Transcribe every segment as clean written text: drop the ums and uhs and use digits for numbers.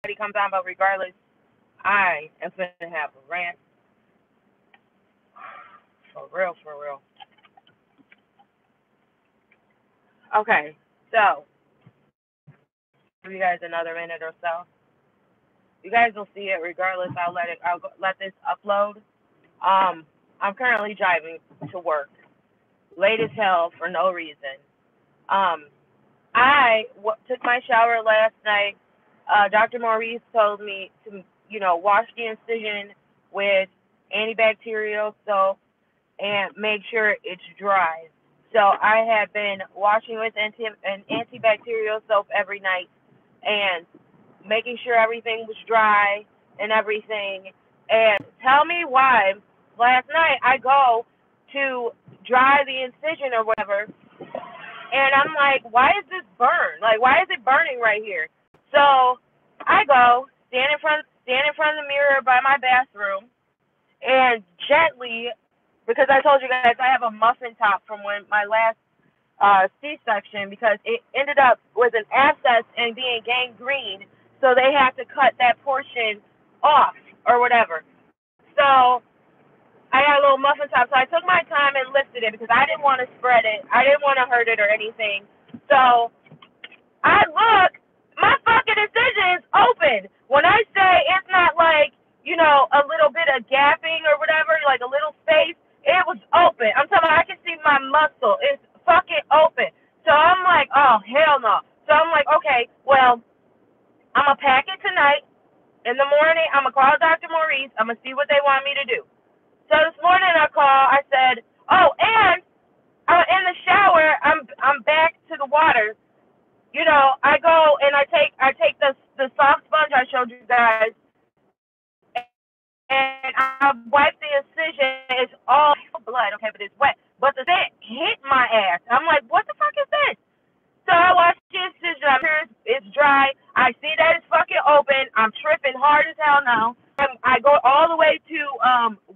comes on, but regardless, I am finna have a rant. For real, for real. Okay, so give you guys another minute or so. You guys will see it regardless. I'll let this upload. Um, I'm currently driving to work, late as hell for no reason. Um, took my shower last night. Dr. Maurice told me to, wash the incision with antibacterial soap and make sure it's dry. So I have been washing with an antibacterial soap every night and making sure everything was dry and everything. And tell me why last night I go to dry the incision or whatever, and I'm like, why is this burn? Like, why is it burning right here? So I go stand in front of the mirror by my bathroom, and gently, because I told you guys I have a muffin top from when my last C-section, because it ended up with an abscess and being gangrene, so they had to cut that portion off or whatever. So I got a little muffin top, so I took my time and lifted it because I didn't want to spread it. I didn't want to hurt it or anything. So I look, my fucking incision is open. When I say it's not like, a little bit of gapping or whatever, like a little space, it was open. I'm talking about I can see my muscle. It's fucking open. So I'm like, oh, hell no. So I'm like, okay, well, I'm going to pack it tonight. In the morning, I'm going to call Dr. Maurice. I'm going to see what they want me to do. So this morning I called. I said, oh, and in the shower, I'm back to the water. I go and I take the soft sponge I showed you guys, and I wipe the incision. It's all blood, okay, but it's wet. But the thing hit my ass. I'm like, what the fuck is this? So I wash the incision. I'm sure it's dry. I see that it's fucking open. I'm tripping hard as hell now. I go all the way to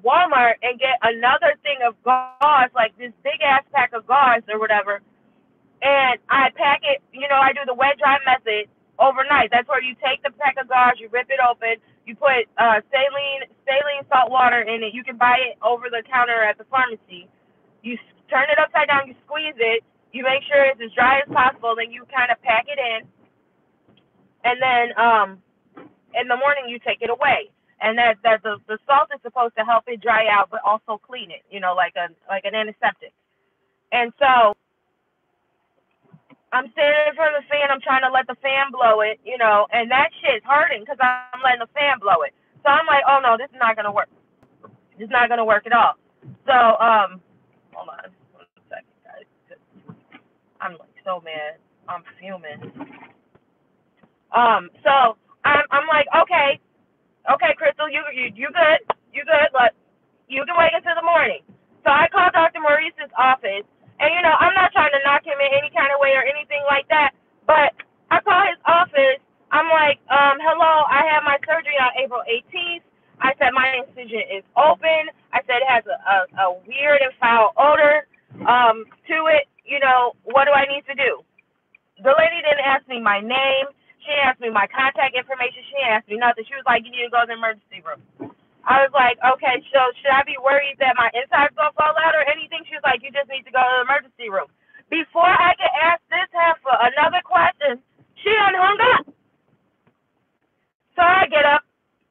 Walmart and get another thing of gauze, like this big ass pack of gauze or whatever, and I pack it. I do the wet dry method overnight. That's where you take the pack of gauze, you rip it open, you put saline salt water in it. You can buy it over the counter at the pharmacy. You turn it upside down, you squeeze it, you make sure it's as dry as possible, then you kind of pack it in, and then in the morning you take it away. And that the salt is supposed to help it dry out, but also clean it, like an antiseptic. And so I'm standing in front of the fan. I'm trying to let the fan blow it, and that shit's hurting because I'm letting the fan blow it. So I'm like, oh no, this is not gonna work. This is not gonna work at all. So hold on 1 second, guys. I'm like so mad. I'm fuming. So I'm like, okay, Crystal, you good, but you can wait until the morning. So I called Dr. Maurice's office, and I'm not trying to knock him in any kind of way or anything like that, but I call his office. I'm like, hello, I have my surgery on April 18th. I said my incision is open. I said it has a weird and foul odor to it. What do I need to do? The lady didn't ask me my name. She didn't ask me my contact information. She didn't ask me nothing. She was like, you need to go to the emergency room. I was like, okay, so should I be worried that my inside's going to fall out or anything? She was like, you just need to go to the emergency room. Before I could ask this heifer another question, she done hung up. So I get up.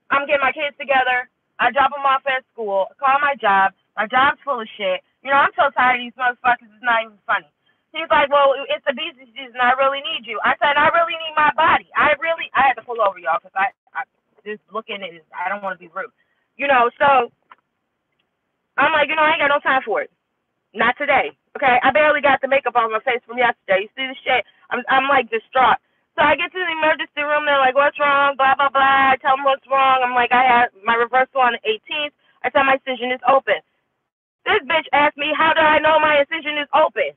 I'm getting my kids together. I drop them off at school. I call my job. My job's full of shit. I'm so tired of these motherfuckers. It's not even funny. He's like, well, it's the busy season. I really need you. I said, I really need my body. I had to pull over, y'all, because I just looking and I don't want to be rude. So I'm like, I ain't got no time for it. Not today. Okay? I barely got the makeup on my face from yesterday. You see the shit? I'm like distraught. So I get to the emergency room. They're like, what's wrong? Blah, blah, blah. I tell them what's wrong. I'm like, I had my reversal on the 18th. I said my incision is open. This bitch asked me, how do I know my incision is open?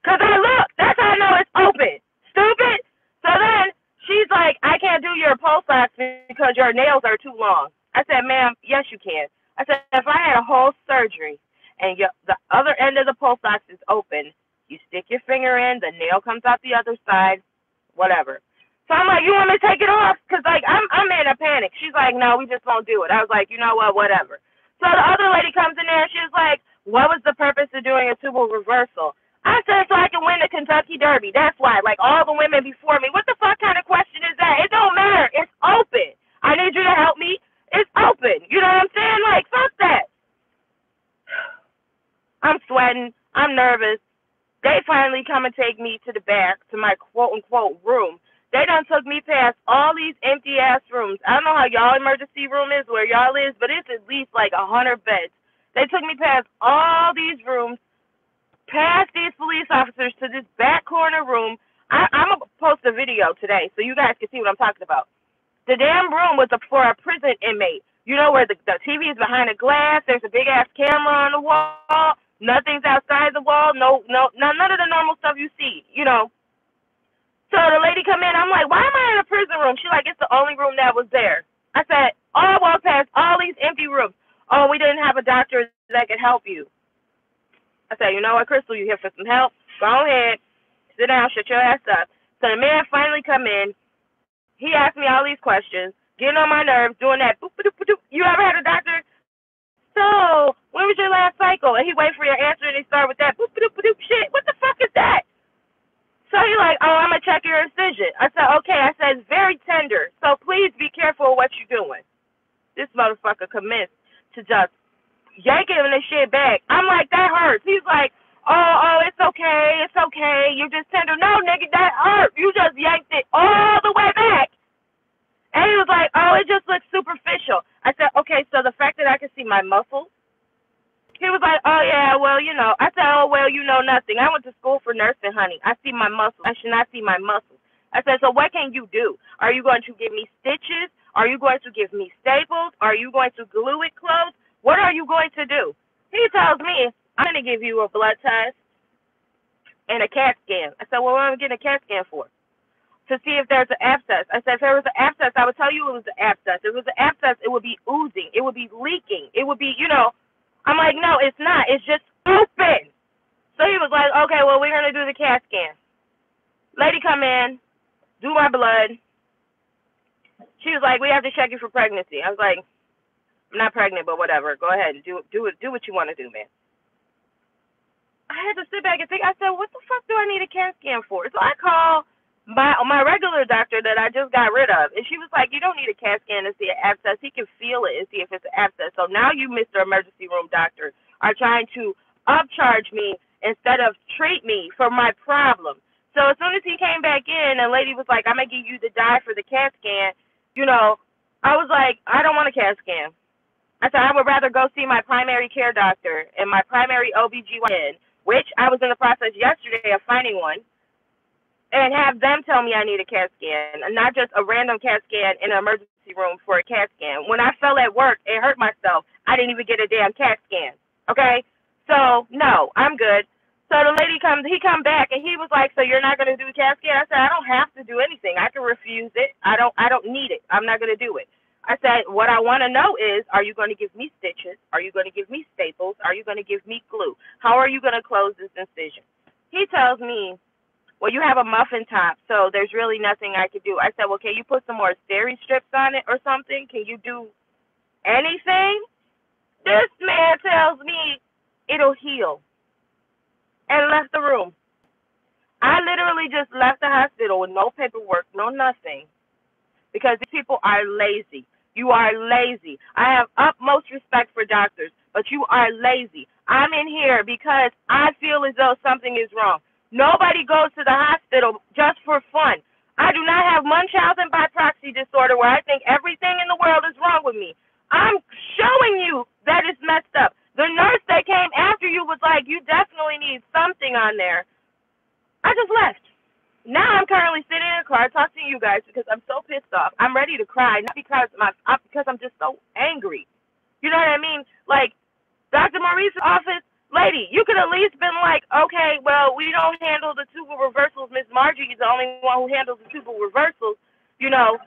Because I look. That's how I know it's open. Stupid. So then she's like, I can't do your pulse ox because your nails are too long. I said, ma'am, yes, you can. I said, if I had a whole surgery and the other end of the pulse ox is open, you stick your finger in, the nail comes out the other side, whatever. So I'm like, you want me to take it off? Because, like, I'm in a panic. She's like, no, we just won't do it. I was like, you know what, whatever. So the other lady comes in there, and she's like, what was the purpose of doing a tubal reversal? I said, so I can win the Kentucky Derby. That's why. Like, all the women before me. What the fuck kind of question is that? It don't matter. It's open. I need you to help me. It's open. You know what I'm saying? Like, fuck that. I'm sweating. I'm nervous. They finally come and take me to the back, to my quote-unquote room. They done took me past all these empty-ass rooms. I don't know how y'all emergency room is, where y'all is, but it's at least like 100 beds. They took me past all these rooms, past these police officers, to this back corner room. I'm going to post a video today so you guys can see what I'm talking about. The damn room was for a prison inmate. You know, where the TV is behind a glass, there's a big-ass camera on the wall, nothing's outside the wall, none of the normal stuff you see, you know. So the lady come in, I'm like, why am I in a prison room? She's like, it's the only room that was there. I said, I walked past all these empty rooms. Oh, we didn't have a doctor that could help you. I said, you know what, Crystal, you here for some help? Go ahead, sit down, shut your ass up. So the man finally come in. He asked me all these questions, getting on my nerves, doing that. Boop, boop, boop, boop. You ever had a doctor? So, when was your last cycle? And he wait for your answer, and he start with that boop, boop, boop, boop, shit. What the fuck is that? So he like, oh, I'm going to check your incision. I said, okay. I said, it's very tender, so please be careful what you're doing. This motherfucker commenced to just yanking the shit back. I'm like, that hurts. He's like, oh, it's okay. It's okay. You're just tender. No, nigga, that hurt. You just yanked it all the way back. And he was like, oh, it just looks superficial. I said, okay, so the fact that I can see my muscles? He was like, oh, yeah, well, you know. I said, oh, well, you know nothing. I went to school for nursing, honey. I see my muscles. I should not see my muscles. I said, so what can you do? Are you going to give me stitches? Are you going to give me staples? Are you going to glue it closed? What are you going to do? He tells me, I'm going to give you a blood test and a CAT scan. I said, well, what am I getting a CAT scan for? To see if there's an abscess. I said, if there was an abscess, I would tell you it was an abscess. If it was an abscess, it would be oozing. It would be leaking. It would be, you know. I'm like, no, it's not. It's just open. So he was like, okay, well, we're going to do the CAT scan. Lady come in, do my blood. She was like, we have to check you for pregnancy. I was like, I'm not pregnant, but whatever. Go ahead and do what you want to do, man. I had to sit back and think. I said, what the fuck do I need a CAT scan for? So I called my regular doctor that I just got rid of, and she was like, you don't need a CAT scan to see an abscess. He can feel it and see if it's an abscess. So now you, Mr. Emergency Room Doctor, are trying to upcharge me instead of treat me for my problem. So as soon as he came back in, and lady was like, I'm going to give you the dye for the CAT scan, you know, I was like, I don't want a CAT scan. I said, I would rather go see my primary care doctor and my primary OBGYN, which I was in the process yesterday of finding one, and have them tell me I need a CAT scan, and not just a random CAT scan in an emergency room for a CAT scan. When I fell at work and hurt myself, I didn't even get a damn CAT scan. Okay? So, no, I'm good. So the lady he come back, and he was like, so you're not going to do a CAT scan? I said, I don't have to do anything. I can refuse it. I don't need it. I'm not going to do it. I said, what I want to know is, are you going to give me stitches? Are you going to give me staples? Are you going to give me glue? How are you going to close this incision? He tells me, well, you have a muffin top, so there's really nothing I could do. I said, well, can you put some more steri strips on it or something? Can you do anything? This man tells me it'll heal and left the room. I literally just left the hospital with no paperwork, no nothing, because these people are lazy. You are lazy. I have utmost respect for doctors, but you are lazy. I'm in here because I feel as though something is wrong. Nobody goes to the hospital just for fun. I do not have Munchausen by proxy disorder where I think everything in the world is wrong with me. I'm showing you that it's messed up. The nurse that came after you was like, you definitely need something on there. I just left. Now I'm currently sitting in a car talking to you guys because I'm so pissed off. I'm ready to cry, not because I'm just so angry. You know what I mean? Like, Dr. Maurice's office, lady, you could at least been like, okay, well, we don't handle the tubal reversals. Miss Margie is the only one who handles the tubal reversals. You know,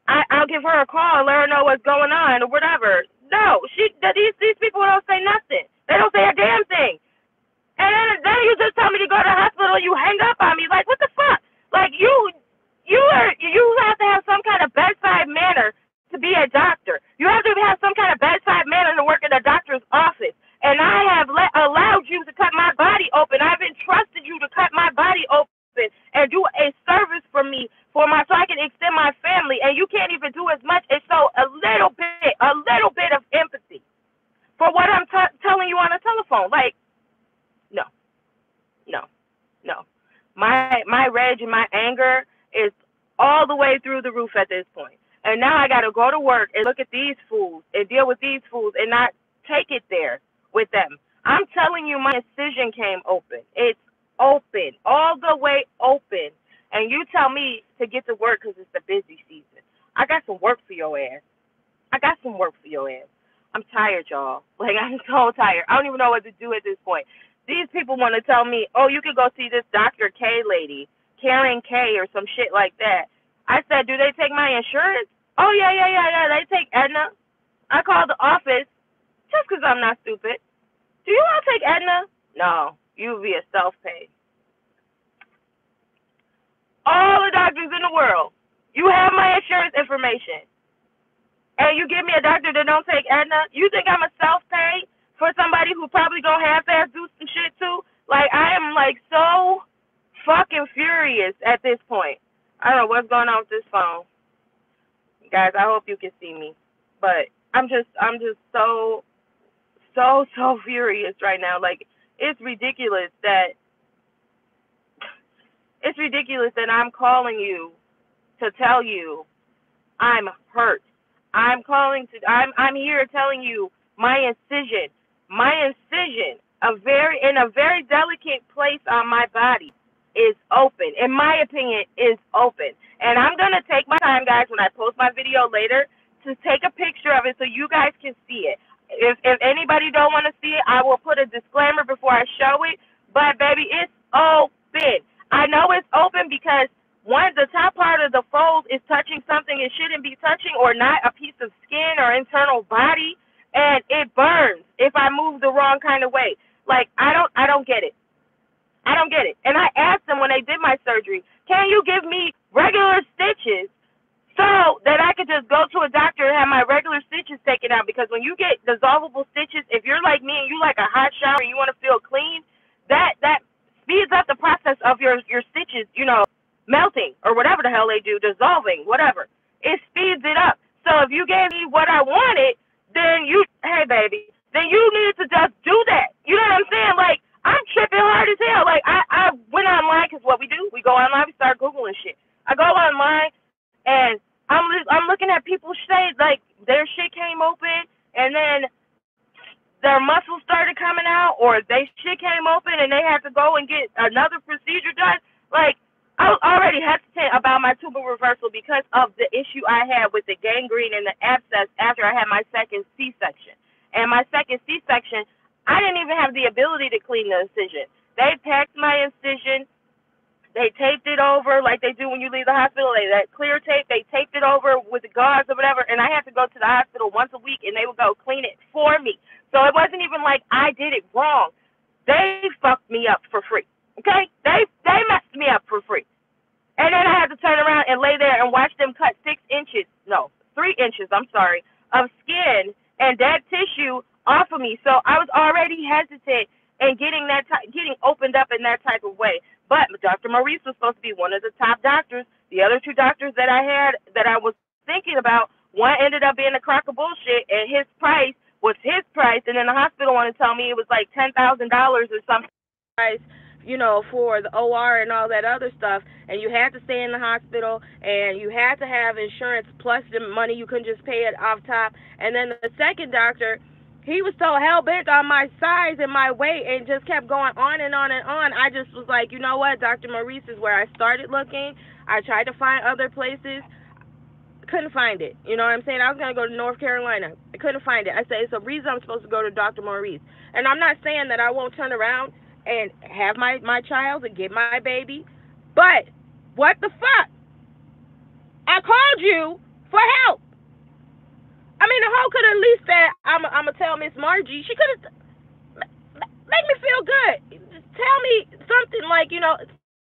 I'll give her a call and let her know what's going on or whatever. No, these people don't say nothing. They don't say a damn thing. And then you just tell me to go to the hospital and you hang up on me. Like, what the fuck? Like you have to have some kind of bedside manner to be a doctor. You have to have some kind of bedside manner to work in a doctor's office. And I have allowed you to cut my body open. I've entrusted you to cut my body open and do a service for me so I can extend my family. And you can't even do as much as so a little bit of empathy for what I'm telling you on the telephone. Like, no, no, no. My rage and my anger is all the way through the roof at this point. And now I got to go to work and look at these fools and deal with these fools and not take it there with them. I'm telling you, my incision came open. It's open, all the way open. And you tell me to get to work because it's the busy season. I got some work for your ass. I got some work for your ass. I'm tired, y'all. Like, I'm so tired. I don't even know what to do at this point. These people want to tell me, oh, you could go see this Dr. K lady, Karen K or some shit like that. I said, do they take my insurance? Oh, yeah. They take Aetna. I called the office just because I'm not stupid. Do you all take Aetna? No, you would be a self-pay. All the doctors in the world, you have my insurance information. And you give me a doctor that don't take Aetna? You think I'm a self-pay for somebody who probably gonna half-ass do some shit too? Like, I am like so fucking furious at this point. I don't know what's going on with this phone. Guys, I hope you can see me. But I'm just so furious right now. Like, it's ridiculous that I'm calling you to tell you I'm hurt. I'm here telling you my incision, in a very delicate place on my body is open. In my opinion, is open. And I'm gonna take my time, guys, when I post my video later, to take a picture of it so you guys can see it. If anybody don't want to see it, I will put a disclaimer before I show it. But baby, it's open. I know it's open because the top part of the fold is touching something it shouldn't be touching, or not a piece of skin or internal body, and it burns if I move the wrong kind of way. Like, I don't get it. I don't get it. And I asked them when they did my surgery, can you give me regular stitches so that I could just go to a doctor and have my regular stitches taken out? Because when you get dissolvable stitches, if you're like me and you like a hot shower and you want to feel clean, that speeds up the process of your stitches, melting or whatever the hell they do, dissolving, whatever. It speeds it up. So if you gave me what I wanted, then hey baby, then you need to just do that. You know what I'm saying? Like, I'm tripping hard as hell. Like, I went online, because what we do, we go online, we start Googling shit. I go online, and I'm looking at people say, like, their shit came open, and then their muscles started coming out, or they shit came open, and they had to go and get another procedure done. Like, I was already hesitant about my tubal reversal because of the issue I had with the gangrene and the abscess after I had my second C-section. And my second C-section, I didn't even have the ability to clean the incision. They packed my incision. They taped it over like they do when you leave the hospital. That clear tape, they taped it over with the gauze or whatever, and I had to go to the hospital once a week, and they would go clean it for me. So it wasn't even like I did it wrong. They fucked me up for free, okay? They messed me up for free. And then I had to turn around and lay there and watch them cut 3 inches, of skin and dead tissue off of me. So I was already hesitant in getting opened up in that type of way. But Dr. Maurice was supposed to be one of the top doctors. The other 2 doctors that I had that I was thinking about, one ended up being a crock of bullshit, and his price was his price, and then the hospital wanted to tell me it was like $10,000 or something price, for the OR and all that other stuff, and you had to stay in the hospital, and you had to have insurance plus the money. You couldn't just pay it off top. And then the second doctor, he was so hell-bent on my size and my weight and just kept going on and on and on. I just was like, you know what, Dr. Maurice is where I started looking. I tried to find other places. Couldn't find it. You know what I'm saying? I was going to go to North Carolina. I couldn't find it. I said, it's a reason I'm supposed to go to Dr. Maurice. And I'm not saying that I won't turn around and have my child and get my baby, but what the fuck? I called you for help. I mean, the hoe could have at least said, I'm going to tell Miss Margie. She could have make me feel good. Tell me something like,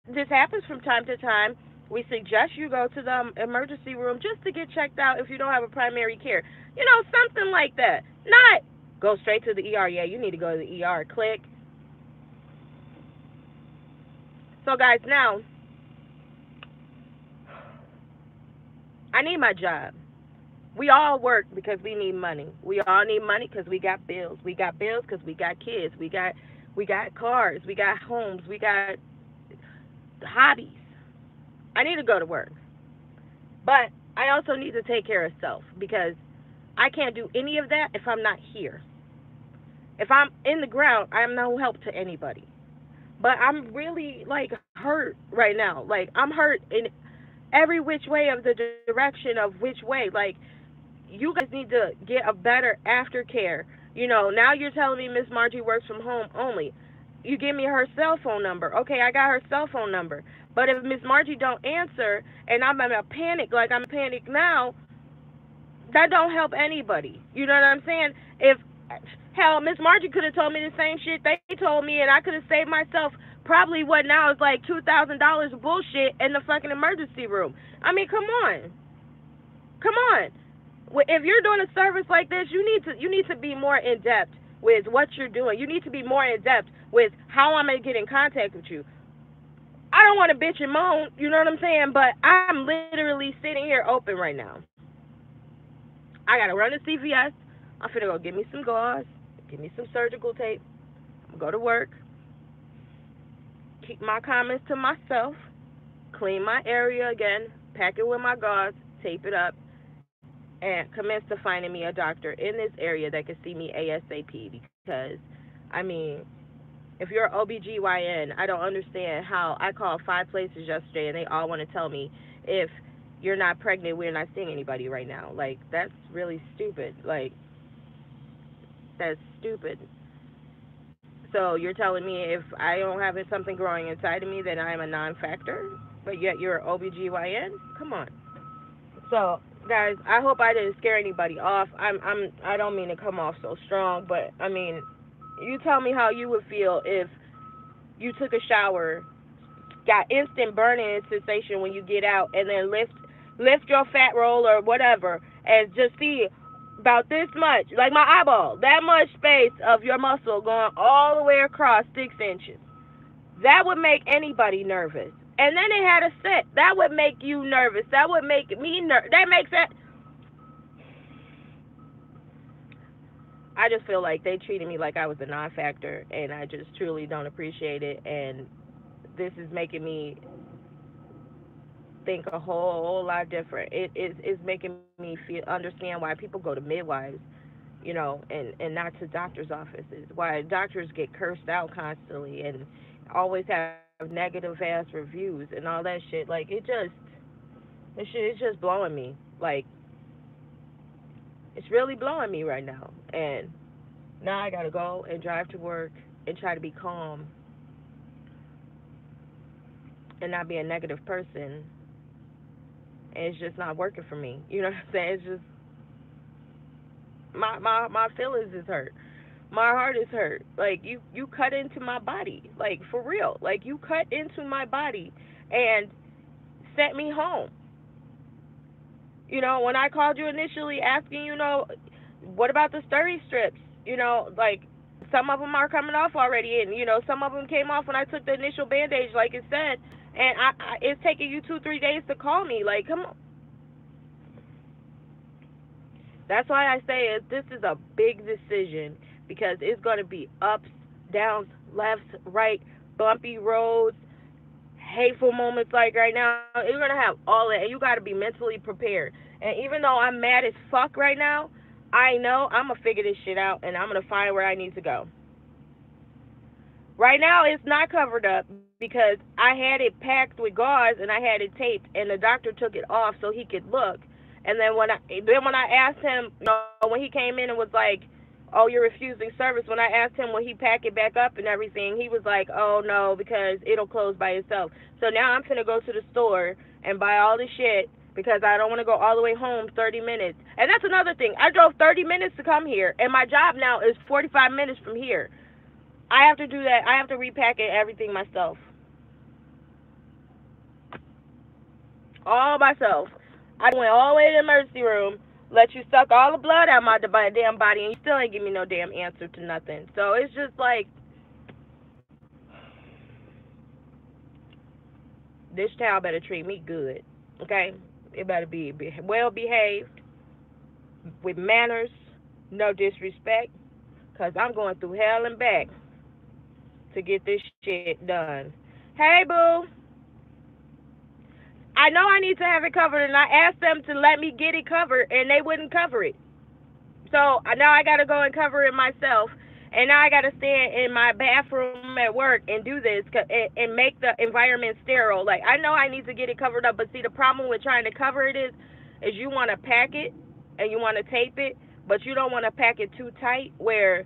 this happens from time to time. We suggest you go to the emergency room just to get checked out if you don't have a primary care. You know, something like that. Not go straight to the ER. Yeah, you need to go to the ER. Click. So, guys, now I need my job. We all work because we need money. We all need money because we got bills. We got bills because we got kids. We got cars. We got homes. We got hobbies. I need to go to work. But I also need to take care of self because I can't do any of that if I'm not here. If I'm in the ground, I am no help to anybody. But I'm really like hurt right now. Like I'm hurt in every which way of the direction of which way. Like you guys need to get a better aftercare. You know, now you're telling me Miss Margie works from home only. You give me her cell phone number. Okay, I got her cell phone number. But if Miss Margie don't answer and I'm in a panic like I'm in panic now, that don't help anybody. You know what I'm saying? If hell, Miss Margie could have told me the same shit they told me, and I could have saved myself probably what now is like $2,000 of bullshit in the fucking emergency room. I mean, come on. If you're doing a service like this, you need to be more in depth with what you're doing. You need to be more in depth with how I'm gonna get in contact with you. I don't want to bitch and moan, you know what I'm saying? But I'm literally sitting here open right now. I gotta run to CVS. I'm finna go get me some gauze, get me some surgical tape. I'm gonna go to work, keep my comments to myself, clean my area again, pack it with my gauze, tape it up, and commence to finding me a doctor in this area that can see me ASAP. Because, I mean, if you're an OBGYN, I don't understand how I called 5 places yesterday and they all want to tell me if you're not pregnant, we're not seeing anybody right now. Like, that's really stupid. Like, that's stupid. So you're telling me if I don't have something growing inside of me, then I'm a non-factor, but yet you're an OBGYN? Come on. So, guys, I hope I didn't scare anybody off. I don't mean to come off so strong, but I mean, you tell me how you would feel if you took a shower, got instant burning sensation when you get out, and then lift your fat roll or whatever, and just see about this much, like my eyeball, that much space of your muscle going all the way across 6 inches. That would make anybody nervous. And then it had a set. That would make you nervous. That would make me nervous. That makes it. I just feel like they treated me like I was a non-factor, and I just truly don't appreciate it. And this is making me think a whole lot different. It's making me feel understand why people go to midwives, you know, and not to doctors' offices. Why doctors get cursed out constantly and always have negative ass reviews and all that shit. Like this shit is just blowing me. Like it's really blowing me right now. And now I gotta go and drive to work and try to be calm and not be a negative person. And it's just not working for me. You know what I'm saying? It's just my feelings is hurt. My heart is hurt. Like you cut into my body. Like for real. Like you cut into my body and sent me home. You know, when I called you initially asking, you know, what about the sturdy strips? You know, like some of them are coming off already, and you know, some of them came off when I took the initial bandage, like it said, and it's taking you 2-3 days to call me. Like, come on. That's why I say this is a big decision because it's going to be ups, downs, lefts, right, bumpy roads, hateful moments like right now. You're going to have all that, and you got to be mentally prepared. And even though I'm mad as fuck right now, I know I'm going to figure this shit out, and I'm going to find where I need to go. Right now, it's not covered up because I had it packed with gauze and I had it taped, and the doctor took it off so he could look. And then when I asked him, you know, when he came in and was like, "Oh, you're refusing service," when I asked him will he pack it back up and everything, he was like, "Oh no, because it'll close by itself." So now I'm gonna go to the store and buy all the shit because I don't want to go all the way home 30 minutes. And that's another thing. I drove 30 minutes to come here, and my job now is 45 minutes from here. I have to do that. I have to repack it, everything myself. all myself. I went all the way to the emergency room, let you suck all the blood out of my damn body, and you still ain't give me no damn answer to nothing. So it's just like, this child better treat me good, okay? It better be well behaved, with manners, no disrespect, because I'm going through hell and back to get this shit done. Hey, boo. I know I need to have it covered, and I asked them to let me get it covered, and they wouldn't cover it. So now I gotta go and cover it myself, and now I gotta stand in my bathroom at work and do this and make the environment sterile. Like, I know I need to get it covered up, but see, the problem with trying to cover it is you want to pack it and you want to tape it, but you don't want to pack it too tight where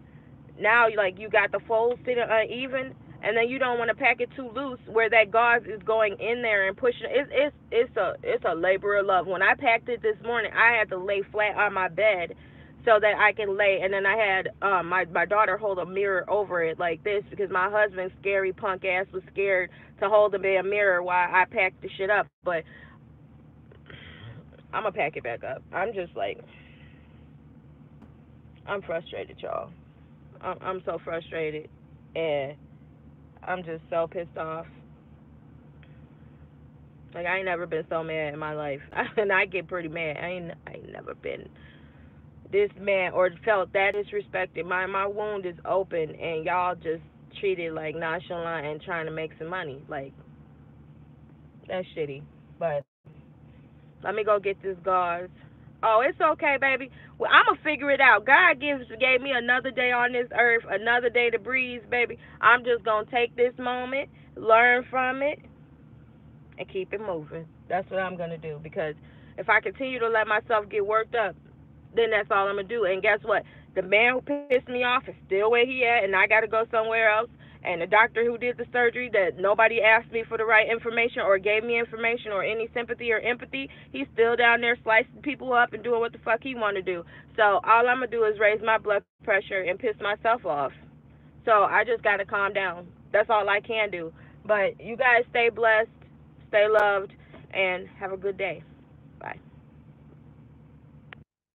now like you got the folds sitting uneven, and then you don't want to pack it too loose where that gauze is going in there and pushing. It's a labor of love. When I packed it this morning, I had to lay flat on my bed so that I can lay, and then I had my daughter hold a mirror over it like this because my husband's scary punk ass was scared to hold the damn mirror while I packed the shit up. But I'm gonna pack it back up. I'm just like, I'm frustrated, y'all. I'm so frustrated, and I'm just so pissed off. Like, I ain't never been so mad in my life, and I get pretty mad. I ain't never been this mad or felt that disrespected. My wound is open, and y'all just treat it like nonchalant and trying to make some money. Like, that's shitty. But let me go get this gauze. Oh, it's okay, baby. Well, I'm gonna figure it out. God gave me another day on this earth, another day to breathe, baby. I'm just gonna take this moment, learn from it, and keep it moving. That's what I'm gonna do, because if I continue to let myself get worked up, then that's all I'm gonna do. And guess what? The man who pissed me off is still where he at, and I gotta go somewhere else. And the doctor who did the surgery that nobody asked me for the right information or gave me information or any sympathy or empathy, he's still down there slicing people up and doing what the fuck he want to do. So all I'm gonna do is raise my blood pressure and piss myself off. So I just gotta calm down. That's all I can do. But you guys stay blessed, stay loved, and have a good day. Bye.